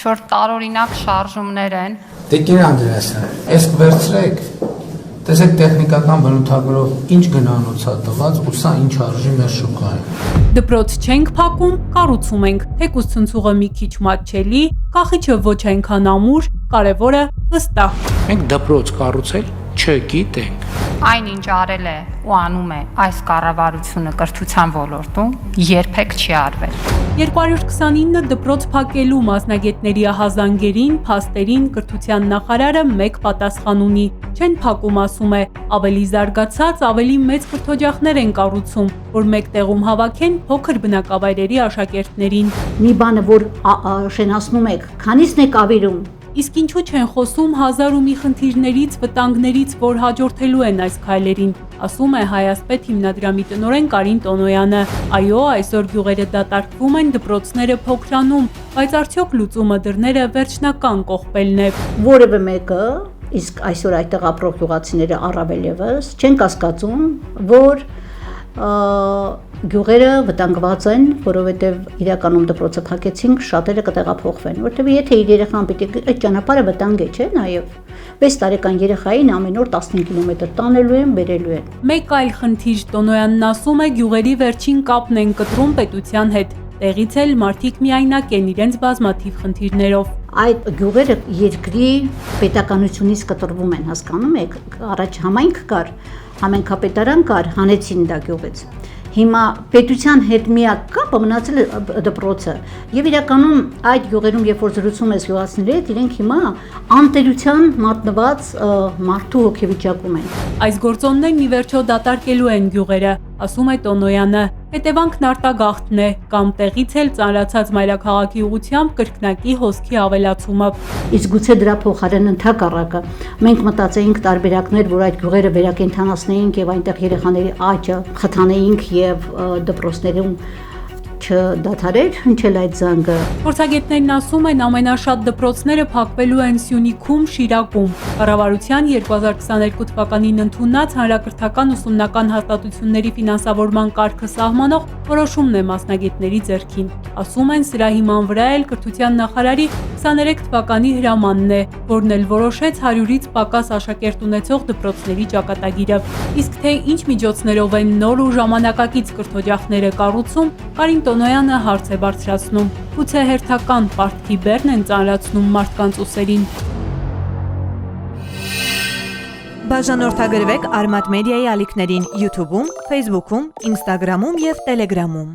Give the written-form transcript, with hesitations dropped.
Շորտ տարօրինակ շարժումներ են։ Տիկին Անդրեասը, ես կվերցրեք, տեսեք տեխնիկական բնութագրով ինչ գնանոց է տված ու սա ինչ արժի մեր շուկայում։ Դպրոց չենք փակում, կառուցում ենք, թեկուզ ցնցուղը մի քիչ մատչելի, կախիչը ոչ այնքան ամուր, կարևորը վստահ։ Մենք դպրոց կառուցել չգիտենք։ Այնինչ արել է ու անում է այս կառավարությունը կրթության ոլորտում, երբեք չի արվել։ 229 դպրոց փակելու մասնագետների ահազանգերին, փաստերին կրթության նախարարը մեկ պատասխան ունի։ Չեն փակում, ասում է, ավելի զարգացած, ավելի մեծ կրթօջախներ են կառուցում, որ մեկ տեղում հավաքեն փոքր բնակավայրերի աշակերտներին։ Մի բանը, որ շենացնում եք, քանիսն եք ավիրում։ Իսկ ինչու չեն խոսում հազար ու մի խնդիրներից, վտանգներից, որ հաջորդելու են այս քայլերին, ասում է Հայասպետ հիմնադրամի տնօրեն Կարին Տոնոյանը։ Այո, այսօր գյուղերը դատարկվում են, դպրոցները փոքրանում, բայց արդյոք լուծումը դռները վերջնական կողպելն է։ Որևէ մեկը, իսկ այսօր այդտեղ ապրող գյուղացիները առավել ևս, չեն կասկածում, որ գյուղերը վտանգված են, որովհետև իրականում դպրոցը փակեցինք, շատերը կտեղափոխվեն, որտեղ եթե իր երեխան պիտի այդ ճանապարհը վտանգ է, չէ՞, նաև 6 տարեկան երեխային ամեն օր 15 կիլոմետր տանելու են, բերելու են։ Մեկ այլ խնդիր Տոնոյանն ասում է, գյուղերի վերջին կապն են կտրում պետության հետ։ Տեղից էլ մարդիկ միայնակ են իրենց բազմաթիվ խնդիրներով։ Այդ գյուղերը երկրի պետականությունից կտրվում են, հասկանում եք, առաջ համայնք կար, համայնքապետարան կար, հանեցին դա գյուղից։ Հիմա պետության հետ միակ կապը մնացել է դպրոցը եւ իրականում այդ գյուղերում երբ որ զրուցում ես գյուղացիների հետ իրենք հիմա անտերության մատնված մարդու հոգեվիճակում են։ Այս գործոններն ի վերջո դատարկելու են գյուղերը, ասում է Տոնոյանը։ Հետևանքն արտագաղթն է կամ տեղից էլ ծանրացած մայրաքաղաքի ուղղությամբ կրկնակի հոսքի ավելացումը։ Իսկ գուցե դրա փոխարեն ընդհակառակը մենք մտածեինք տարբերակներ, որ այդ գյուղերը վերակենդանացնեինք եւ այնտեղ երեխաների աճը խթանեինք եւ դպրոցներում չդադարեր հնչել այդ զանգը։ Փորձագետներն ասում են ամենաշատ դպրոցները փակվելու են Սյունիքում, Շիրակում։ Կառավարության 2022 թվականին ընդունած հանրակրթական ուսումնական հաստատությունների ֆինանսավորման կարգը սահմանող որոշումն է մասնագետների ձեռքին։ Ասում են սրա հիման վրա էլ կրթության նախարարի 23 թվականի հրամանն է, որն էլ որոշեց 100-ից պակաս աշակերտ ունեցող դպրոցների ճակատագիրը։ Իսկ թե ինչ միջոցներով են նոր ու ժամանակակից կրթօջախները կառուցում, Կարին Տոնոյանը հարց է բարձրացնում։ Գուցե հերթական պարտքի բեռն են ծանրացնում մարդկանց ուսերին։ Բաժանորդագրվեք Արմատ մեդիայի ալիքներին YouTube-ում, Facebook-ում, Instagram-ում և Telegram-ում։